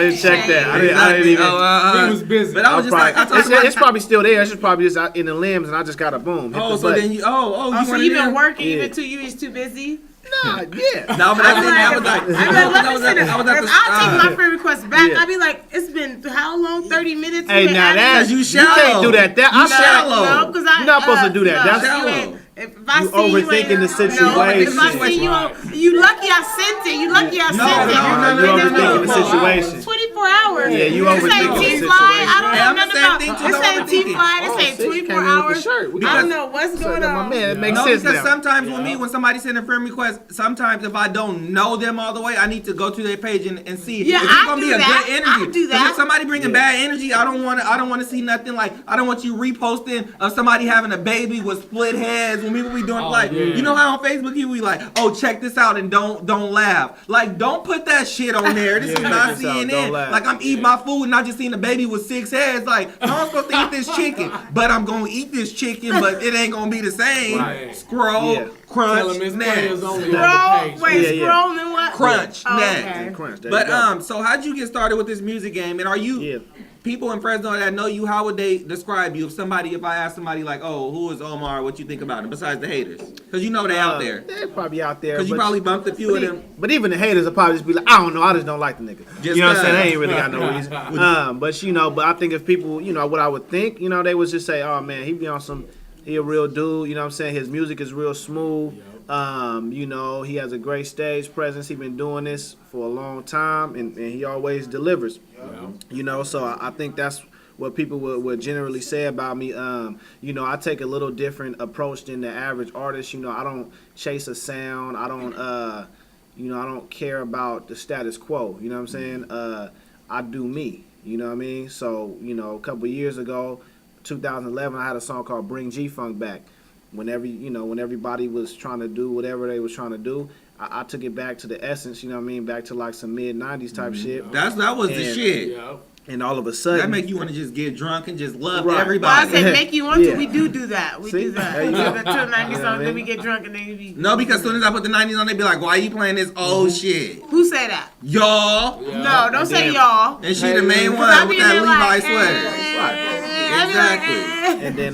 didn't check that. I didn't even. He was busy. But I was just it's probably still there. It's just probably just out in the limbs, and I just got a boom. So you been working even too? You was too busy. Nah, yeah. No, but I was like, I'll take my friend request back. I'll be like, it's been how long? 30 minutes. Hey, now that's you shallow. You can't do that. I'm shallow. No, because you're not supposed to do that. That's shallow. If I you see overthinking the situation. If I see you lucky I sent it. You lucky I sent it. You overthinking the situation. 24 hours. Yeah, you overthinking the situation. I don't know nothing about it. This ain't T-Fly. This ain't 24 hours. I don't know what's going on. My man, it makes sense now. Because sometimes when somebody send a friend request, sometimes if I don't know them all the way, I need to go to their page and see if it's gonna be a good energy. I do that. If somebody bringing bad energy, I don't want to see nothing like. I don't want you reposting of somebody having a baby with split heads when people be doing you know how on Facebook people be like, oh, check this out and don't laugh. Like, don't put that shit on there. This is not CNN. Like, I'm eating my food and I just seen a baby with 6 heads. Like, I'm supposed to eat this chicken, but I'm gonna eat this chicken, but it ain't gonna be the same. Right. Scroll, crunch, next. Scroll and what? Crunch, next. Okay. Crunch, there you But go. so how'd you get started with this music game? And are you people in Fresno that know you? How would they describe you? If I ask somebody like, oh, who is Omar? What you think about him? Besides the haters, because you know they out there. They're probably out there. Because you probably bumped a few of them. But even the haters will probably just be like, I don't know, I just don't like the nigga. You know what I'm saying? They ain't really got no reason. But I think if people, what I would think, they would just say, oh man, he be on some, he a real dude. You know what I'm saying? His music is real smooth. He has a great stage presence. He's been doing this for a long time, and he always delivers. So I think that's what people would generally say about me. I take a little different approach than the average artist. I don't chase a sound. I don't, I don't care about the status quo. You know what I'm saying? I do me. You know what I mean? So, a couple of years ago, 2011, I had a song called Bring G-Funk Back. When everybody was trying to do whatever they was trying to do, I took it back to the essence, back to like some mid-90s type shit. That was the shit. And all of a sudden, that make you want to just get drunk and just love Well, everybody. I said make you want to. We do that. We do that. There you We go. do the 90s song, then we get drunk and then you be. No, because as soon as I put the 90s on, they be like, why you playing this old shit? Who say that? Y'all. No, don't say y'all. And she the main one I with be that there Levi like, sweater. And then,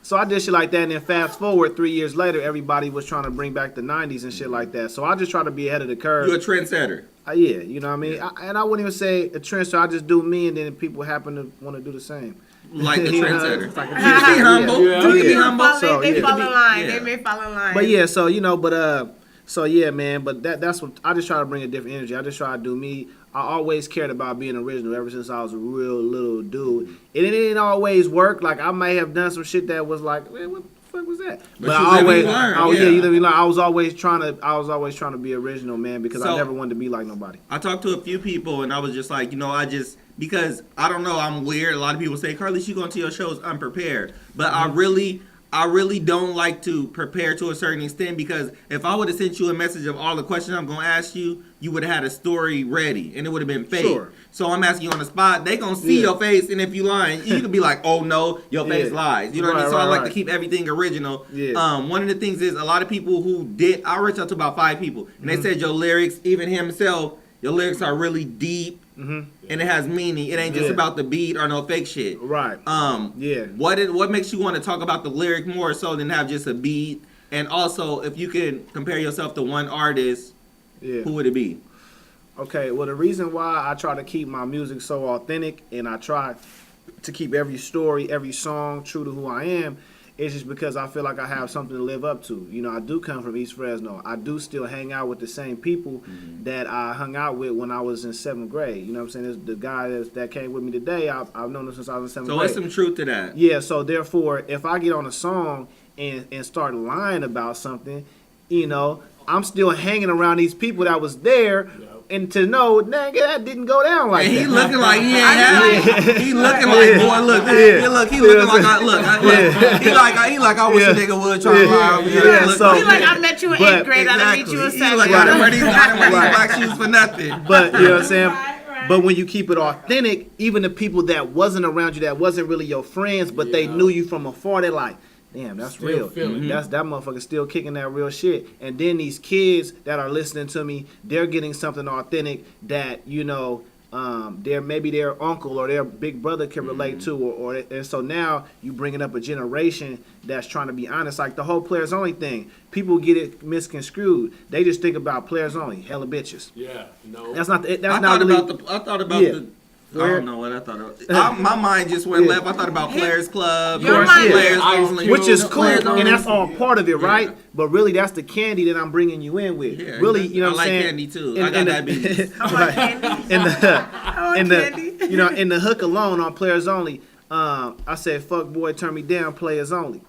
so I did shit like that, and then fast forward 3 years later, everybody was trying to bring back the 90s and shit like that. So I just try to be ahead of the curve. You a trendsetter. Yeah, you know what I mean? And I wouldn't even say a trendsetter. I just do me, and then people happen to want to do the same. Like the trendsetter. It's like You can be humble. Yeah. You can be humble. So, They yeah. fall in line. Yeah. They may fall in line. But yeah, so yeah, man. But that's what I just try to bring a different energy. I just try to do me. I always cared about being original ever since I was a real little dude. It didn't always work. Like I may have done some shit that was like, man, what the fuck was that? But I you always, learn. you live and learn. I was always trying to be original, man, because I never wanted to be like nobody. I talked to a few people and I was just like, because I don't know, I'm weird. A lot of people say, Carlese, you going to your shows unprepared. But I really don't like to prepare to a certain extent, because if I would have sent you a message of all the questions I'm going to ask you, you would have had a story ready and it would have been fake. Sure. So I'm asking you on the spot. They going to see your face, and if you lying, you can be like, oh no, your face lies. You know what I mean? So I like to keep everything original. Yeah. One of the things is a lot of people I reached out to about 5 people, and they said your lyrics, even himself, your lyrics are really deep. And it has meaning. It ain't just about the beat or no fake shit. Right. What makes you want to talk about the lyric more so than have just a beat? And also, if you could compare yourself to one artist, who would it be? Okay, well, the reason why I try to keep my music so authentic and I try to keep every story, every song true to who I am, is just because I feel like I have something to live up to. I do come from East Fresno. I do still hang out with the same people that I hung out with when I was in 7th grade. You know what I'm saying? There's the guy that came with me today, I've known him since I was in 7th grade. So what's some truth to that? Yeah, so therefore, if I get on a song and start lying about something, I'm still hanging around these people that was there. And to know, nigga, that didn't go down like and that. He looking like he ain't have it. He looking like, boy, look. He looking like He like, I wish a nigga would try to lie. He like, I met you in 8th grade. I didn't meet you in 7th. He like, I didn't wear these black shoes for nothing. But, you know what I'm saying? But when you keep it authentic, even the people that wasn't around you, that wasn't really your friends, but they knew you from afar, they're like, damn, that's still real. That motherfucker still kicking that real shit. And then these kids that are listening to me, they're getting something authentic that maybe their uncle or their big brother can relate to, and so now you bringing up a generation that's trying to be honest. Like the whole players only thing, people get it misconstrued. They just think about players only, hella bitches. Yeah, no, that's not. That's I not thought really. I thought about the. I don't know what I thought of. My mind just went left. I thought about Players Club, Players Only. Which is cool, and that's all part of it, right? But really, that's the candy that I'm bringing you in with. Yeah, really, you know what I'm saying? I like candy too. I got that beat. In the hook alone on Players Only, I said, fuck boy, turn me down, Players Only.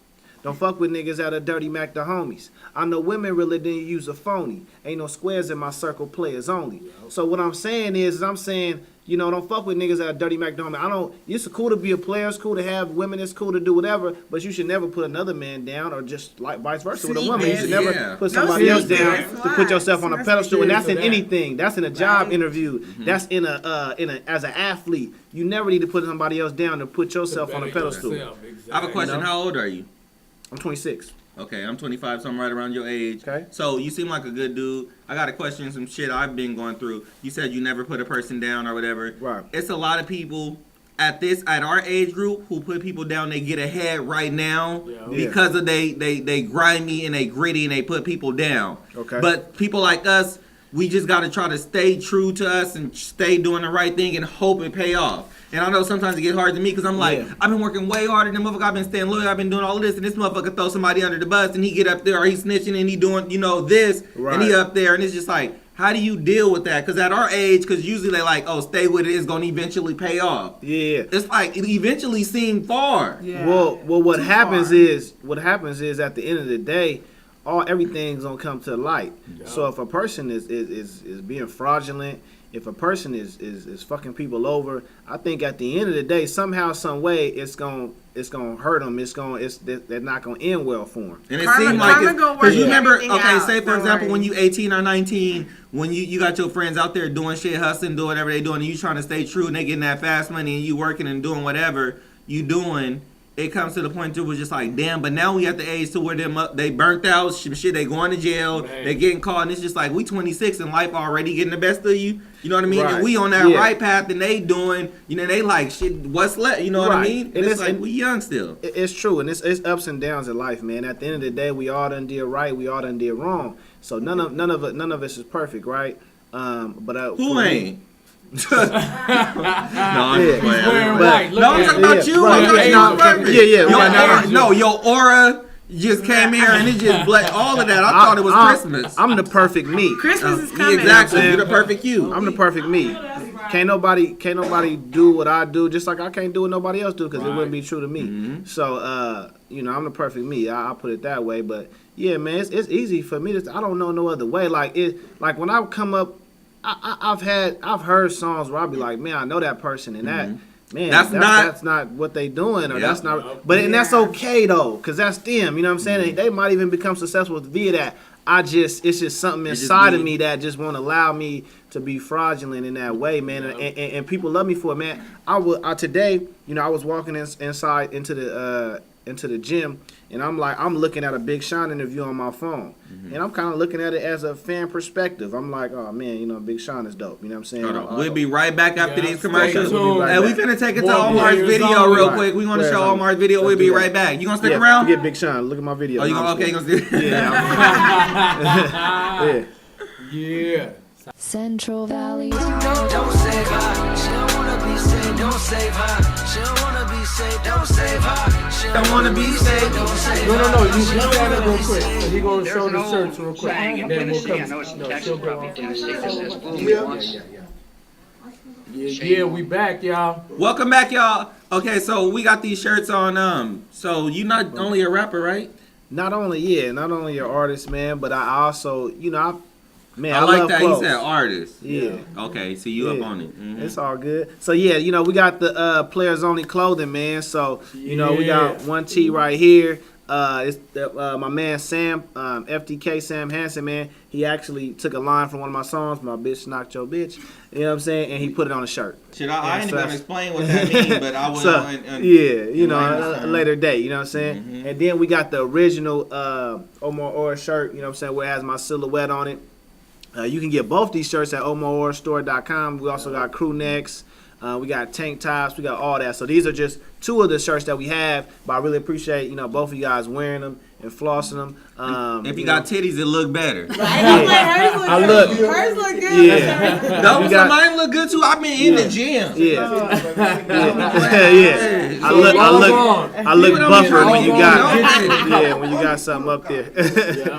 Don't fuck with niggas out of Dirty Mac the homies. I know women really didn't use a phony. Ain't no squares in my circle, players only. So what I'm saying is, You know, don't fuck with niggas that are dirty McDonald. I don't. It's cool to be a player. It's cool to have women. It's cool to do whatever. But you should never put another man down, or just like vice versa with a woman. You should never put somebody else down to put yourself on a pedestal. And that's in anything. That's in a job interview. That's in a as an athlete. You never need to put somebody else down to put yourself on a pedestal. I have a question. How old are you? I'm 26. Okay, I'm 25, so I'm right around your age. Okay. So you seem like a good dude. I got a question, some shit I've been going through. You said you never put a person down or whatever. Right. It's a lot of people at our age group who put people down. They get ahead right now because of they grimy and they gritty and they put people down. Okay. But people like us, we just got to try to stay true to us and stay doing the right thing and hope it pay off. And I know sometimes it gets hard to me because I'm like, I've been working way harder than motherfucker. I've been staying loyal. I've been doing all of this. And this motherfucker throw somebody under the bus and he get up there or he's snitching and he doing, this. Right. And he up there. And it's just like, how do you deal with that? Because at our age, because usually they like, oh, stay with it. It's going to eventually pay off. Yeah. It's like, it eventually seemed far. Yeah. Well, what happens is at the end of the day, everything's going to come to light. Yeah. So if a person is being fraudulent, if a person is fucking people over, I think at the end of the day, somehow, some way, it's gonna hurt them. They're not gonna end well for them. And it seems like because you remember, okay, say for example, when you 18 or 19, when you got your friends out there doing shit, hustling, doing whatever they doing, and you trying to stay true, and they getting that fast money, and you working and doing whatever you doing. It comes to the point to it was just like, damn, but now we at the age to where they burnt out, shit, they going to jail, they getting caught, and it's just like, we 26 and life already getting the best of you, you know what I mean? Right. And we on that right path and they doing, they like, shit, what's left, you know what I mean? And it's like, we young still. It's true, and it's ups and downs in life, man. At the end of the day, we all done did right, we all done did wrong. So none of us is perfect, right? But who ain't? I'm talking about you. Your aura just came here and it just all of that. I thought it was Christmas. I'm the perfect me. Christmas is coming. Exactly. You're the perfect you. I'm the perfect me. Can't nobody do what I do, just like I can't do what nobody else do, because it wouldn't be true to me. Mm-hmm. So I'm the perfect me. I put it that way. But yeah, man, it's easy for me I don't know no other way. Like when I come up, I've heard songs where I'll be like, man, I know that person, and that, man, that's not what they doing, or that's not. But and that's okay though, cause that's them. You know what I'm saying? They might even become successful via that. It's just something inside of me that just won't allow me to be fraudulent in that way, man. And people love me for it, man. Today, I was walking inside into the gym, and I'm looking at a Big Sean interview on my phone, and I'm kind of looking at it as a fan perspective. I'm like, oh man, Big Sean is dope. You know what I'm saying? We'll be right back after these commercials. And we finna take it to Omar's video real quick. We want to show Omar's video. We'll be right back. You gonna stick around? Forget Big Sean. Look at my video. Oh, you gonna stick? Yeah. Yeah. Central Valley. Don't save her. She don't wanna be saved. Don't save her. She don't wanna be saved. Don't save her. She don't wanna be saved. Don't save her. No. You stand up real quick. He gonna show the shirts real quick. And then we'll come. She'll go on. Yeah, we back, y'all. Welcome back, y'all. Okay, so we got these shirts on. So you not only a rapper, right? Not only an artist, man, but I also, I like love that clothes. He said artist. Yeah. Okay, so you up on it. Mm-hmm. It's all good. So we got the players only clothing, man. So we got one tee right here. It's my man Sam, FDK Sam Hansen, man. He actually took a line from one of my songs, "My Bitch Knocked Your Bitch." You know what I'm saying? And he put it on a shirt. Shit, I ain't gonna explain what that means, but I will. A later date. You know what I'm saying? Mm-hmm. And then we got the original Omar Orr shirt. You know what I'm saying? Where it has my silhouette on it. You can get both these shirts at omarorrstore.com. We also got crew necks. We got tank tops. We got all that. So these are just two of the shirts that we have. But I really appreciate, both of you guys wearing them and flossing them. If you got titties, it look better. Hers look good. Yeah. Mine look good too. I've been in the gym. Yeah. I look buffer when you got something up there.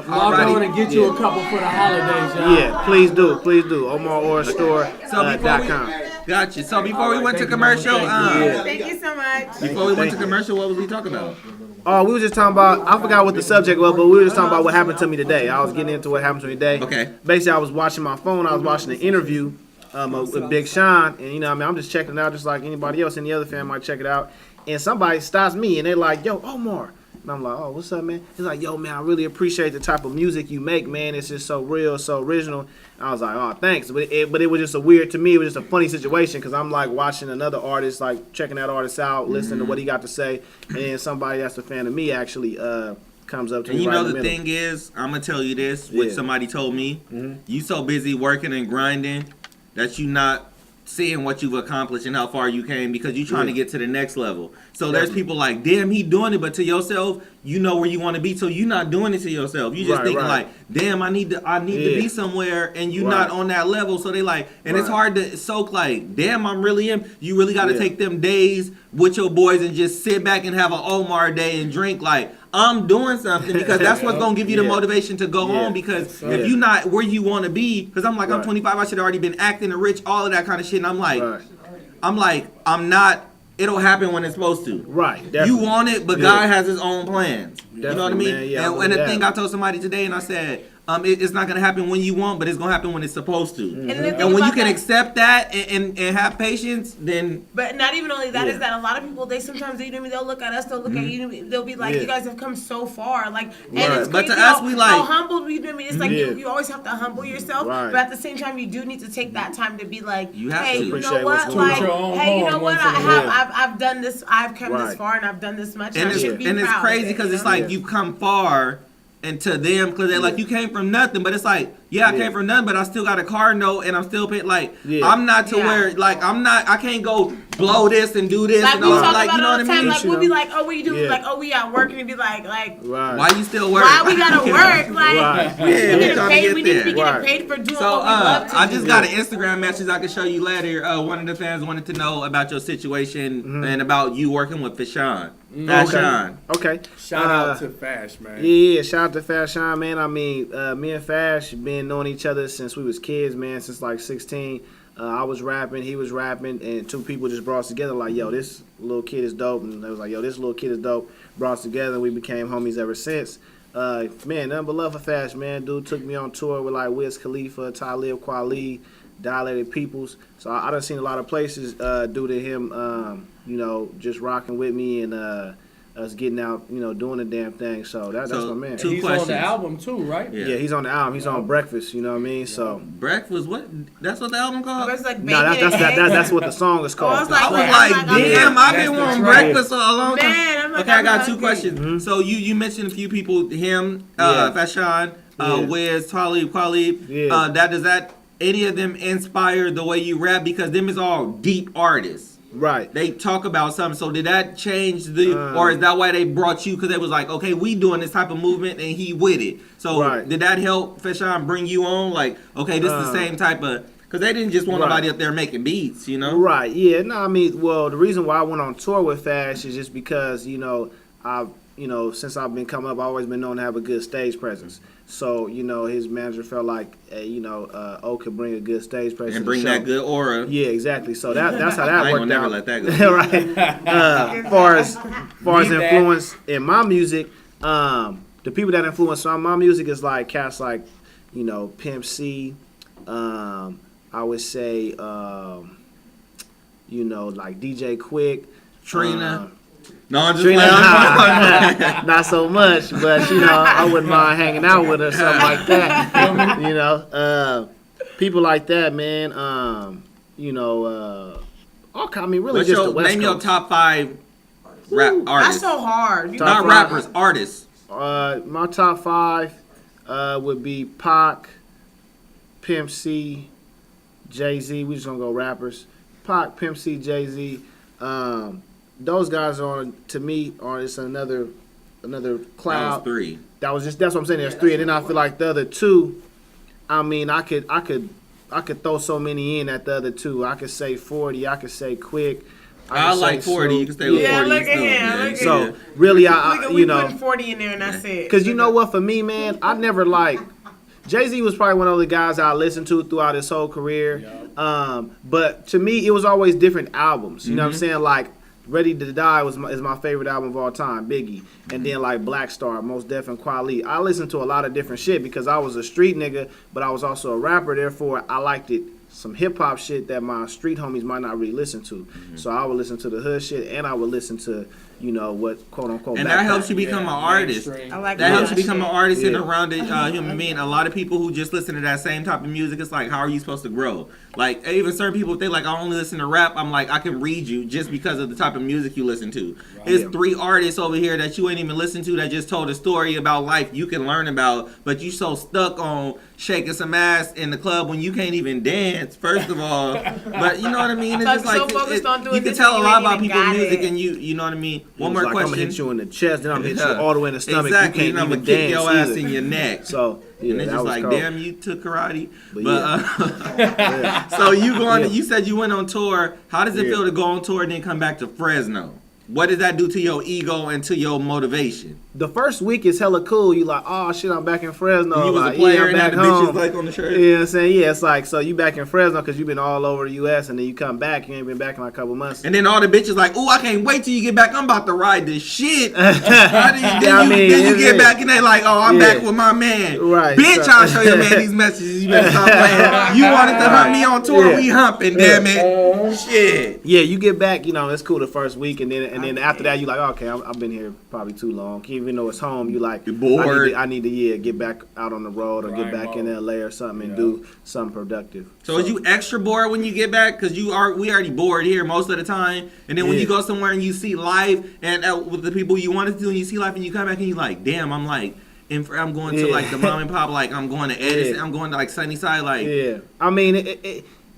I'm going to get you a couple for the holidays, y'all. Yeah, please do. omarorrstore.com. Gotcha. So before we went to commercial, thank you so much. Before we went to commercial, what was we talking about? Oh, we were just talking about, I forgot what the subject was, but we were just talking about what happened to me today. I was getting into what happened to me today. Okay. Basically, I was watching my phone. I was watching an interview with Big Sean, and you know, what I mean, I'm just checking it out, just like anybody else. Any other fan might check it out, and somebody stops me, and they're like, "Yo, Omar," and I'm like, "Oh, what's up, man?" He's like, "Yo, man, I really appreciate the type of music you make, man. It's just so real, so original." And I was like, "Oh, thanks," but it was just a weird to me. It was just a funny situation because I'm like watching another artist, like checking that artist out, listening to what he got to say, and then somebody that's a fan of me actually comes up to me. And you right know in the middle. thing is, I'm gonna tell you this, which Yeah. somebody told me. You so busy working and grinding that you not seeing what you've accomplished and how far you came because you're trying to get to the next level. So there's people like, damn, he doing it, but to yourself, you know where you want to be. So you're not doing it to yourself. You just thinking like, damn, I need to be somewhere, and you're not on that level. So they like, and it's hard to soak like, damn, I'm really in. You really got to take them days with your boys and just sit back and have an Omar day and drink like, I'm doing something, because that's what's going to give you the motivation to go on, because if you're not where you want to be, because I'm like, I'm 25, I should have already been acting and rich, all of that kind of shit, and I'm like, I'm not, it'll happen when it's supposed to. Right. You Definitely. want it, but God has his own plans. You know what I mean? Man, yeah, and the thing I told somebody today, and I said, it's not gonna happen when you want, but it's gonna happen when it's supposed to. And when you can accept that and have patience, then. But not even only that is that a lot of people, sometimes you know what I mean, they'll look at us, they'll look at you, they'll be like, you guys have come so far, like, and it's But crazy to us, we like how humbled we, you know what I mean? It's like you always have to humble yourself, but at the same time, you do need to take that time to be like, hey, you know what, like, hey, you know what, I've done this, I've come this far, and I've done this much, and I should be proud. And it's crazy because it's like you come far. And to them, because they're like, you came from nothing, but it's like, I came from nothing, but I still got a car note, and I'm still paying. Like, I'm not to where, like, I can't go blow this and do this. Like, and we all, talk like, about you know all what the I time, mean? like, we'll be like, oh, what you doing? Like, oh, we at work, and it'd be like, why you still work? why we gotta work? Like, we we need to be getting paid for doing what we love to do. I just got an Instagram message I can show you later. One of the fans wanted to know about your situation and about you working with Fashawn. Okay. Shout out to Fash, man. Yeah, shout out to Fashawn, man. I mean, me and Fash been knowing each other since we was kids, man, since like 16. I was rapping, he was rapping, and two people just brought us together like, yo, this little kid is dope. And they was like, yo, this little kid is dope. Brought us together, and we became homies ever since. Man, nothing but love for Fash, man. Dude took me on tour with like Wiz Khalifa, Talib Kweli, Dilated Peoples. So I done seen a lot of places due to him, you know, just rocking with me and us getting out, you know, doing the damn thing. So that's my man. He's on the album too, right? Yeah, he's on the album. He's on Breakfast. You know what I mean? So Breakfast? What? That's what the album called? It's like that's what the song is called. I was like, damn, I've been wanting breakfast for a long time. Okay, I got two questions. So you mentioned a few people, him, Fashawn, Wiz, Talib Kweli. Does that any of them inspire the way you rap? Because them is all deep artists. Right. They talk about something. So did that change or is that why they brought you? Because they was like, okay, we doing this type of movement and he with it. So did that help Fashawn bring you on? Like, okay, this is the same type of, because they didn't just want nobody up there making beats, you know? Right. Yeah. No, I mean, well, the reason why I went on tour with Fash is just because, you know, since I've been coming up, I've always been known to have a good stage presence. So, you know, his manager felt like, O could bring a good stage presence. And bring that good aura. Yeah, exactly. So that's how that worked out. I ain't gonna never let that go. Right. Far as influence in my music, the people that influence my music is like cats like, you know, Pimp C. I would say, you know, like DJ Quick. Trina. No, I'm just not so much, but you know, I wouldn't mind hanging out with her, something like that. You know, people like that, man. You know, I mean, really, just the West name Coast. your top 5 rap artists. That's so hard. Not rappers, artists. My top 5 would be Pac, Pimp C, Jay-Z. We just gonna go rappers. Pac, Pimp C, Jay-Z. Those guys to me are just another cloud. That was 3. That's what I'm saying. There's 3, and then I feel like the other 2. I mean, I could throw so many in at the other 2. I could say 40. I could say Quick. I like 40. You can stay with 40. Look at him. So really, we put 40 in there, and that's it. Because you know what? For me, man, I never like. Jay-Z was probably one of the guys I listened to throughout his whole career. But to me, it was always different albums. You know what I'm saying? Like, Ready to Die is my favorite album of all time, Biggie. And then like Black Star, Most Def and Kweli. I listened to a lot of different shit because I was a street nigga, but I was also a rapper. Therefore, I liked it some hip hop shit that my street homies might not really listen to. So I would listen to the hood shit, and I would listen to, you know, what quote unquote. And that helps you become an artist. I like That helps you become an artist and Yeah. a rounded human being. A lot of people who just listen to that same type of music, it's like, how are you supposed to grow? Like, even certain people, if they like, I only listen to rap, I'm like, I can read you just because of the type of music you listen to. There's 3 artists over here that you ain't even listen to that just told a story about life you can learn about, but you so stuck on shaking some ass in the club when you can't even dance, first of all. But you know what I mean? It's just So like, focused on doing you can this tell and a you lot ain't about even people's got music, it. and you know what I mean? One It more was like, question. I'm gonna hit you in the chest, then I'm gonna hit you all the way in the stomach. Exactly, You and can't I'm even gonna kick dance your ass either. in your neck. So yeah, And it's that just was like, cold. damn, you took karate. But But so you going? You said you went on tour. How does it Yeah. feel to go on tour and then come back to Fresno? What does that do to your ego and to your motivation? The first week is hella cool. You like, oh shit, I'm back in Fresno. You was like, a player yeah, I'm and had back the home. bitches like on the shirt. You know what I'm saying? Yeah, it's like, so you back in Fresno because you've been all over the U.S. and then you come back. You ain't been back in like a couple months. And then all the bitches like, ooh, I can't wait till you get back. I'm about to ride this shit. then I mean, then you it's get it. back and they like, oh, I'm Yeah. back with my man. Right, Bitch, so- I'll show your man these messages. You better stop playing. You wanted to hunt me on tour. Yeah. We humping, damn it. Shit. Yeah, you get back, you know, it's cool the first week, and then after that, you like, okay, I've been here probably too long. Even though it's home, you like, You're bored. I need to get back out on the road or get back in LA or something and do something productive. So is you extra bored when you get back? Because we already bored here most of the time. And then when you go somewhere and you see life and with the people you wanted to do, and you see life and you come back and you like, damn, I'm like, I'm going to like the mom and pop, like I'm going to Edison, I'm going to like Sunnyside, like. Yeah, I mean,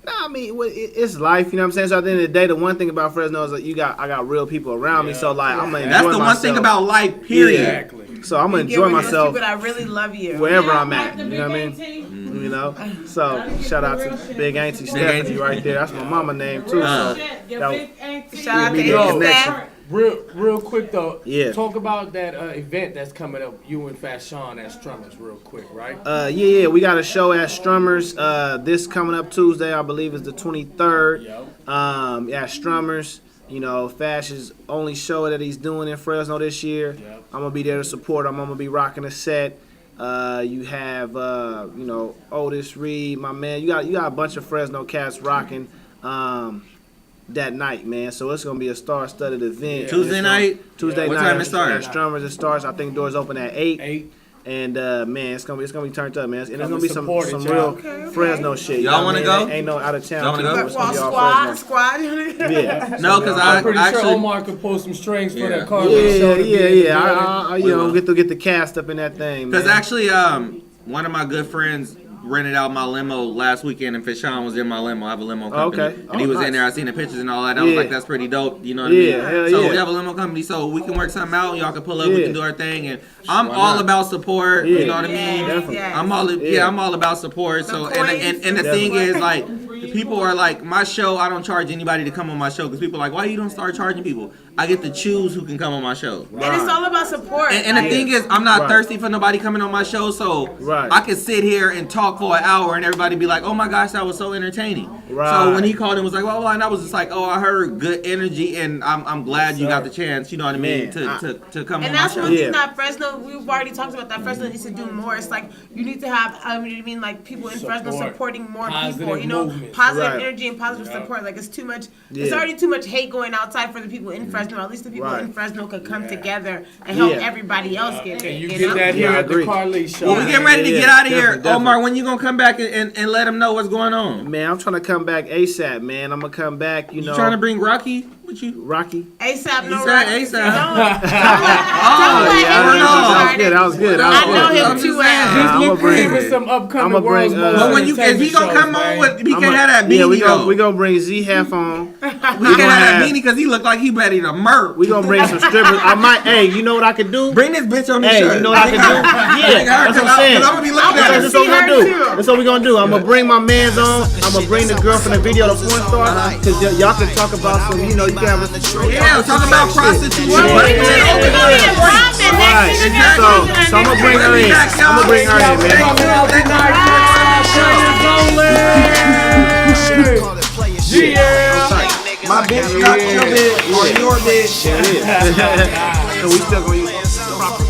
it's life, you know what I'm saying? So at the end of the day, the one thing about Fresno is that I got real people around me, so like I'm gonna enjoy That's the myself. one thing about life, period. Exactly. So I'm gonna You get enjoy with those myself people that really love you. wherever I'm at. You know what I mean? You know. So shout out to Big Auntie Stephanie right there. That's my mama name too. So that was, Shout out to Big you, connection. Steph. Real quick though. Yeah. Talk about that event that's coming up. You and Fashawn at Strummers, real quick, right? Yeah. We got a show at Strummers. This coming up Tuesday, I believe, is the 23rd. At Strummers. You know, Fash's only show that he's doing in Fresno this year. I'm gonna be there to support him. I'm gonna be rocking a set. You have you know, Otis Reed, my man. You got a bunch of Fresno cats rocking that night, man. So it's gonna be a star-studded event. Tuesday night? Tuesday What night. time it start? At Strummers, it starts. I think doors open at 8. And man, it's gonna be turned up, man. And there's gonna be some real Fresno shit. You Y'all know wanna what I mean? go? Ain't no out of town. Y'all wanna go? It's gonna be all Squad. Yeah. No, because I'm pretty actually, sure Omar could pull some strings for that car. Yeah. I you know, get the cast up in that thing. Because man. actually, one of my good friends rented out my limo last weekend, and Fashawn was in my limo. I have a limo company, Okay. and he was nice. in there. I seen the pictures and all that. I was Yeah. like, that's pretty dope. You know what I mean? hell So yeah. we have a limo company, so we can work something out. Y'all can pull up. We Yeah. can do our thing, and I'm all about support. Yeah. You know what I mean? Definitely. I'm all about support. So and the thing is, like, people are like, my show, I don't charge anybody to come on my show because people are like, why you don't start charging people? I get to choose who can come on my show. And it's all about support. And the thing is, I'm not thirsty for nobody coming on my show, so I could sit here and talk for an hour and everybody be like, oh my gosh, that was so entertaining. So when he called and was like, well, and I was just like, oh, I heard good energy, and I'm glad you got the chance, you know what I mean, to come on And my that's show. one thing that Fresno, we've already talked about that Fresno needs to do more. It's like you need to have, like people in Fresno supporting more people, you know, positive energy and positive support. Like it's too much, it's already too much hate going outside for the people in Fresno. At least the people in Fresno could come together and help everybody else get it. And you get that here at the Carlese Show. Well, we getting ready to get out of here. Definitely. Omar, when you gonna come back and let them know what's going on? Man, I'm trying to come back ASAP, man. I'm gonna come back, you know. You trying to bring Rocky with you? Rocky? ASAP, no He said Rocky. ASAP. That was good. I know him too well. Just look for him bring- in some upcoming I'ma bring, world's most But when you, if he gonna entertainment come shows, on man. with, he can't have that beanie though. we gonna bring Z Hef on. We can't have that beanie because he look like he ready to murk. We gonna bring some strippers. I might. Hey, you know what I could do? Bring this bitch on the Hey, shirt. you know what I could do? Yeah, that's what I'm saying. I'm gonna be looking at That's her. what we're gonna do. That's what we're gonna do. I'm gonna bring my mans on. I'm gonna bring the girl from the video, the porn star, because y'all can talk about some. You know, you can have a. Yeah, talk about prostitution. Right. So I'm gonna bring her in. I'm gonna bring her in, man. My bitch, not your bitch, or your bitch. So we still gonna use proper.